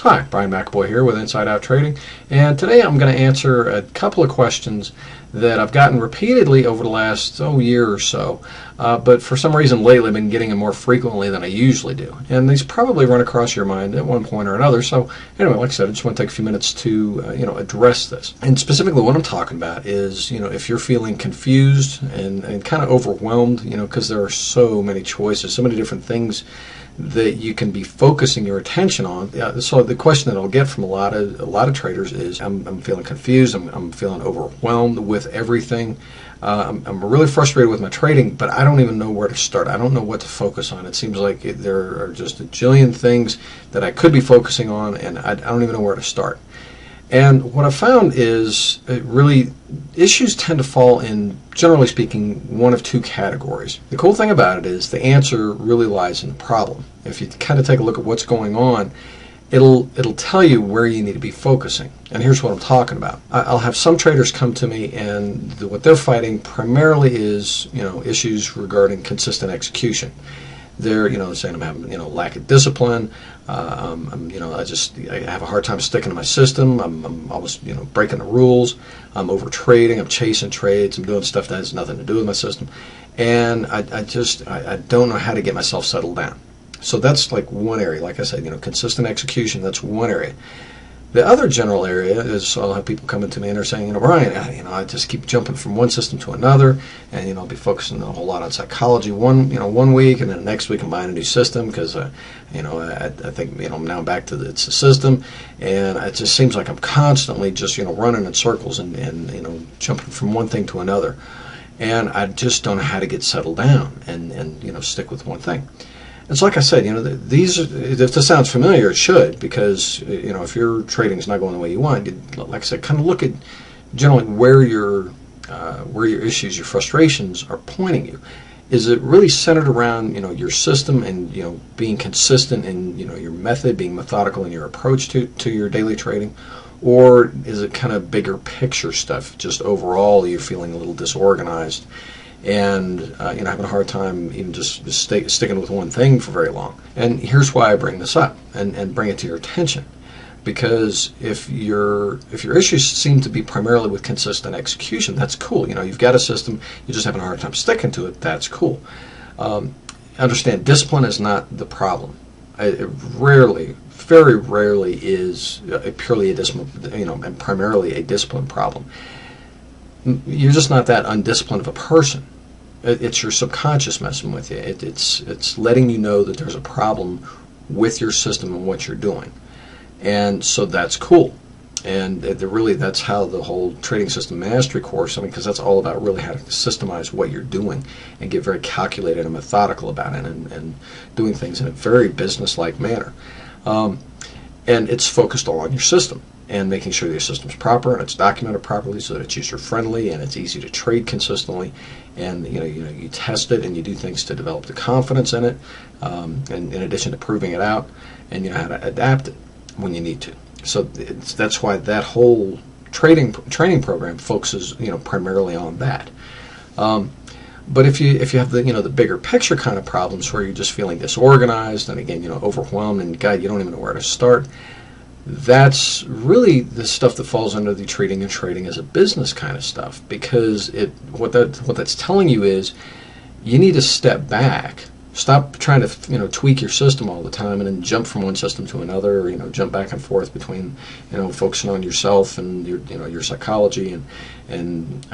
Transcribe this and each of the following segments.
Hi, Brian McAvoy here with Inside Out Trading, and today I'm going to answer a couple of questions that I've gotten repeatedly over the last year or so, but for some reason lately I've been getting them more frequently than I usually do, and these probably run across your mind at one point or another. So anyway, like I said, I just want to take a few minutes to address this. And specifically what I'm talking about is, if you're feeling confused and kind of overwhelmed, because there are so many choices, so many different things that you can be focusing your attention on. So the question that I'll get from a lot of traders is, I'm feeling confused, I'm feeling overwhelmed with everything. I'm really frustrated with my trading, but I don't even know where to start. I don't know what to focus on. It seems like there are just a jillion things that I could be focusing on, and I don't even know where to start. And what I've found is really issues tend to fall in, generally speaking, one of two categories. The cool thing about it is the answer really lies in the problem. If you kind of take a look at what's going on, it'll tell you where you need to be focusing. And here's what I'm talking about. I'll have some traders come to me, and what they're fighting primarily is issues regarding consistent execution. They're saying I'm having lack of discipline. I have a hard time sticking to my system. I'm always breaking the rules. I'm over trading. I'm chasing trades. I'm doing stuff that has nothing to do with my system, and I don't know how to get myself settled down. So that's like one area. Like I said, consistent execution. That's one area. The other general area is I'll have people coming to me and they're saying, Brian, I just keep jumping from one system to another, and I'll be focusing a whole lot on psychology one week, and then the next week I'm buying a new system because I think now I'm back to it's a system, and it just seems like I'm constantly just running in circles and jumping from one thing to another, and I just don't know how to get settled down and stick with one thing. It's like I said, if this sounds familiar, it should, because if your trading is not going the way you want, like I said, kind of look at generally where your issues, your frustrations are pointing you. Is it really centered around your system and being consistent in your method, being methodical in your approach to your daily trading, or is it kind of bigger picture stuff? Just overall, you're feeling a little disorganized and having a hard time even just sticking with one thing for very long. And here's why I bring this up and bring it to your attention, because if your issues seem to be primarily with consistent execution, that's cool. You've got a system, you're just having a hard time sticking to it. That's cool. Understand, discipline is not the problem. It very rarely is purely a discipline, and primarily a discipline problem. You're just not that undisciplined of a person. It's your subconscious messing with you. It's letting you know that there's a problem with your system and what you're doing, and so that's cool. And that's how the whole Trading System Mastery course, because that's all about really how to systemize what you're doing and get very calculated and methodical about it, and doing things in a very business-like manner. And it's focused all on your system and making sure your system's proper and it's documented properly so that it's user-friendly and it's easy to trade consistently, and you test it and you do things to develop the confidence in it, and in addition to proving it out, and you know how to adapt it when you need to. So that's why that whole training program focuses primarily on that. But if you have the bigger picture kind of problems where you're just feeling disorganized and again overwhelmed and God, you don't even know where to start, that's really the stuff that falls under the treating and trading as a business kind of stuff, because what that's telling you is you need to step back, stop trying to tweak your system all the time and then jump from one system to another, or jump back and forth between focusing on yourself and your psychology and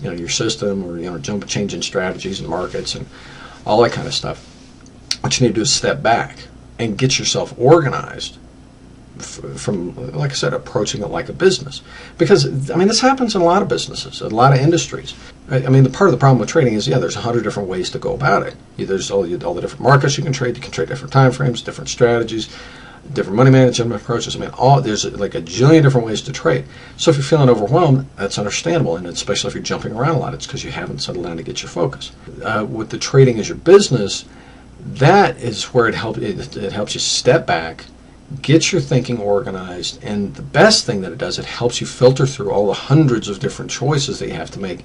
your system, or changing strategies and markets and all that kind of stuff. What you need to do is step back and get yourself organized from, like I said, approaching it like a business. Because, this happens in a lot of businesses, a lot of industries. The part of the problem with trading is, there's 100 different ways to go about it. There's all the different markets you can trade different time frames, different strategies, different money management approaches. There's like a jillion different ways to trade. So if you're feeling overwhelmed, that's understandable, and especially if you're jumping around a lot, it's because you haven't settled down to get your focus. With the trading as your business, that is where it helps you step back Get your thinking organized, and the best thing that it does, it helps you filter through all the hundreds of different choices that you have to make,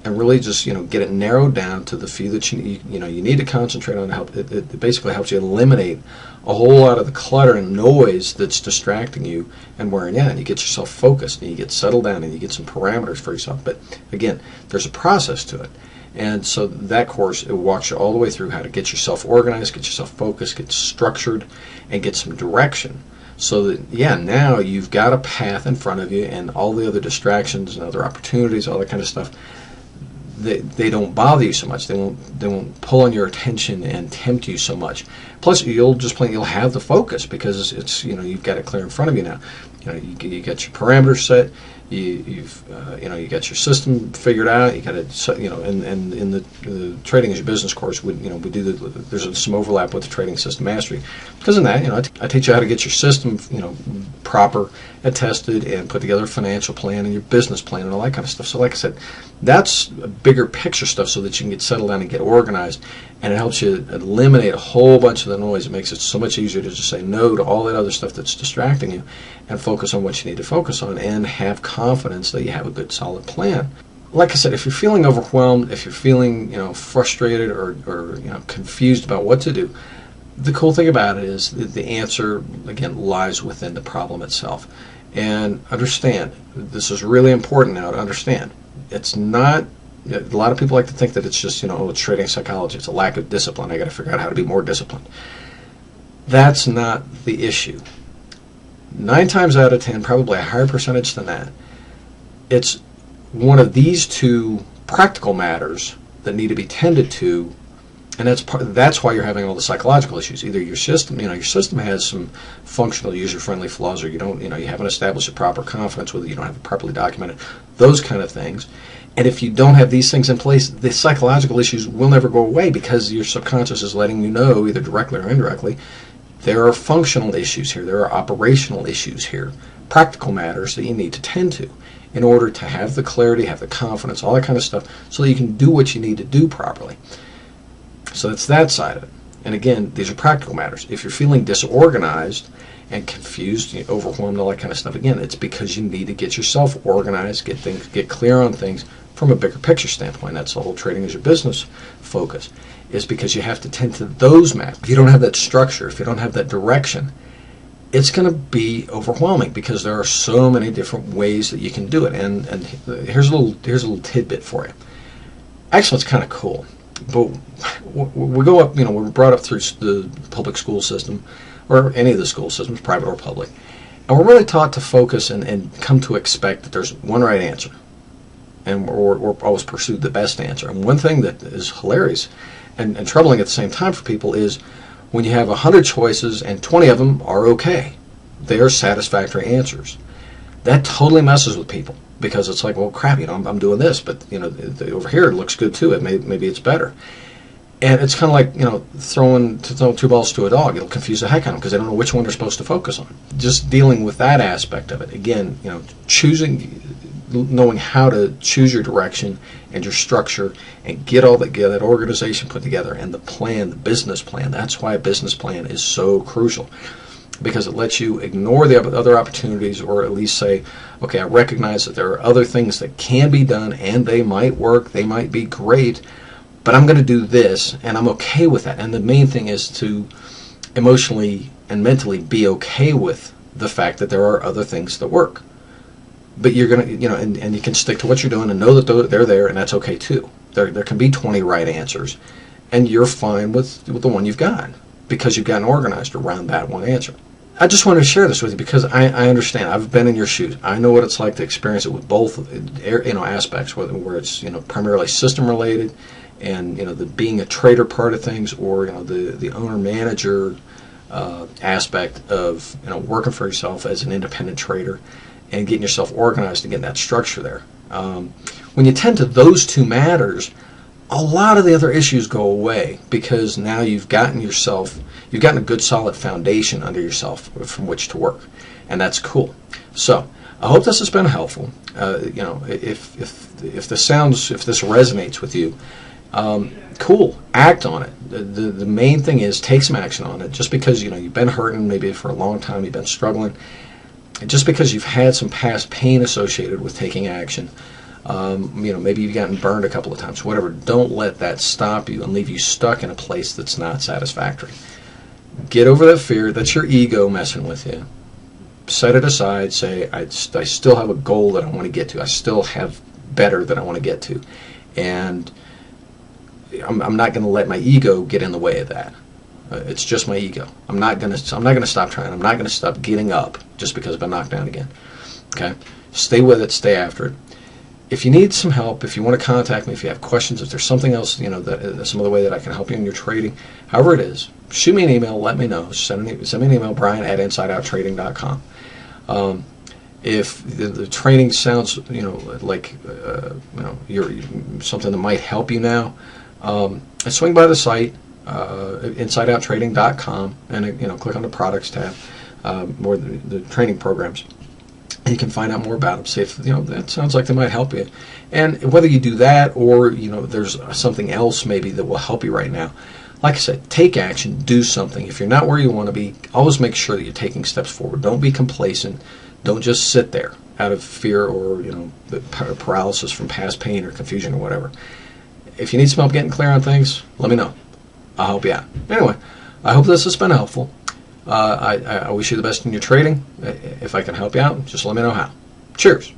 and really just get it narrowed down to the few that you need to concentrate on. To help it basically helps you eliminate a whole lot of the clutter and noise that's distracting you and wearing you out, and you get yourself focused and you get settled down and you get some parameters for yourself. But again, there's a process to it. And so that course, it walks you all the way through how to get yourself organized, get yourself focused, get structured, and get some direction. So that, now you've got a path in front of you, and all the other distractions and other opportunities, all that kind of stuff, they don't bother you so much. They won't pull on your attention and tempt you so much. Plus, you'll have the focus because it's you've got it clear in front of you now. You got your parameters set. You got your system figured out. You got it, and in the trading as your business course, we do there's some overlap with the trading system mastery. Because in that, I teach you how to get your system, proper and tested, and put together a financial plan and your business plan and all that kind of stuff. So, like I said, that's bigger picture stuff so that you can get settled down and get organized, and it helps you eliminate a whole bunch of the noise. It makes it so much easier to just say no to all that other stuff that's distracting you and focus on what you need to focus on and have confidence that you have a good solid plan. Like I said, if you're feeling overwhelmed, if you're feeling frustrated or confused about what to do, the cool thing about it is that the answer, again, lies within the problem itself. And understand, this is really important now to understand. It's not, a lot of people like to think that it's just, it's trading psychology. It's a lack of discipline. I got to figure out how to be more disciplined. That's not the issue. 9 times out of 10, probably a higher percentage than that, it's one of these two practical matters that need to be tended to, and that's why you're having all the psychological issues. Either your system has some functional, user-friendly flaws, or you haven't established a proper confidence with it, you don't have it properly documented, those kind of things. And if you don't have these things in place, the psychological issues will never go away because your subconscious is letting you know, either directly or indirectly, there are functional issues here, there are operational issues here, practical matters that you need to tend to in order to have the clarity, have the confidence, all that kind of stuff, so that you can do what you need to do properly. So that's that side of it. And again, these are practical matters. If you're feeling disorganized and confused, overwhelmed, all that kind of stuff, again, it's because you need to get yourself organized, get clear on things from a bigger picture standpoint. That's the whole trading as your business focus, is because you have to tend to those matters. If you don't have that structure, if you don't have that direction, it's going to be overwhelming because there are so many different ways that you can do it. And here's a little tidbit for you. Actually, it's kind of cool. But we go up, we're brought up through the public school system, or any of the school systems, private or public, and we're really taught to focus and come to expect that there's one right answer, and we're always pursue the best answer. And one thing that is hilarious and troubling at the same time for people is when you have 100 choices and 20 of them are okay, they are satisfactory answers. That totally messes with people. Because it's like, well, crap, I'm doing this, but over here it looks good too. Maybe it's better, and it's kind of like throwing 2 balls to a dog. It'll confuse the heck out of them because they don't know which one they're supposed to focus on. Just dealing with that aspect of it. Again, knowing how to choose your direction and your structure and get that organization put together and the plan, the business plan. That's why a business plan is so crucial. Because it lets you ignore the other opportunities, or at least say, okay, I recognize that there are other things that can be done and they might work, they might be great, but I'm going to do this and I'm okay with that. And the main thing is to emotionally and mentally be okay with the fact that there are other things that work. But you're going to, and you can stick to what you're doing and know that they're there, and that's okay too. There can be 20 right answers, and you're fine with the one you've got, because you've gotten organized around that one answer. I just wanted to share this with you because I understand. I've been in your shoes. I know what it's like to experience it with both aspects, where it's primarily system related, and the being a trader part of things, or the owner manager aspect of working for yourself as an independent trader and getting yourself organized and getting that structure there. When you tend to those two matters, a lot of the other issues go away because now you've gotten a good solid foundation under yourself from which to work, and that's cool. So I hope this has been helpful. If this resonates with you, Cool. Act on it. The main thing is take some action on it. Just because you've been hurting maybe for a long time, you've been struggling, and just because you've had some past pain associated with taking action, maybe you've gotten burned a couple of times, whatever. Don't let that stop you and leave you stuck in a place that's not satisfactory. Get over that fear. That's your ego messing with you. Set it aside. Say, I still have a goal that I want to get to. I still have better that I want to get to, and I'm not going to let my ego get in the way of that. It's just my ego. I'm not going to stop trying. I'm not going to stop getting up just because I've been knocked down again. Okay? Stay with it. Stay after it. If you need some help, if you want to contact me, if you have questions, if there's something else, that some other way that I can help you in your trading, however it is, shoot me an email. Let me know. Send me an email, Brian@InsideOutTrading.com. If the training sounds, like you're something that might help you now, swing by the site, InsideOutTrading.com, and click on the products tab, or the training programs. And you can find out more about them. See if that sounds like they might help you. And whether you do that or there's something else maybe that will help you right now. Like I said, take action, do something. If you're not where you want to be, always make sure that you're taking steps forward. Don't be complacent. Don't just sit there out of fear or paralysis from past pain or confusion or whatever. If you need some help getting clear on things, let me know. I'll help you out. Anyway, I hope this has been helpful. I wish you the best in your trading. If I can help you out, just let me know how. Cheers.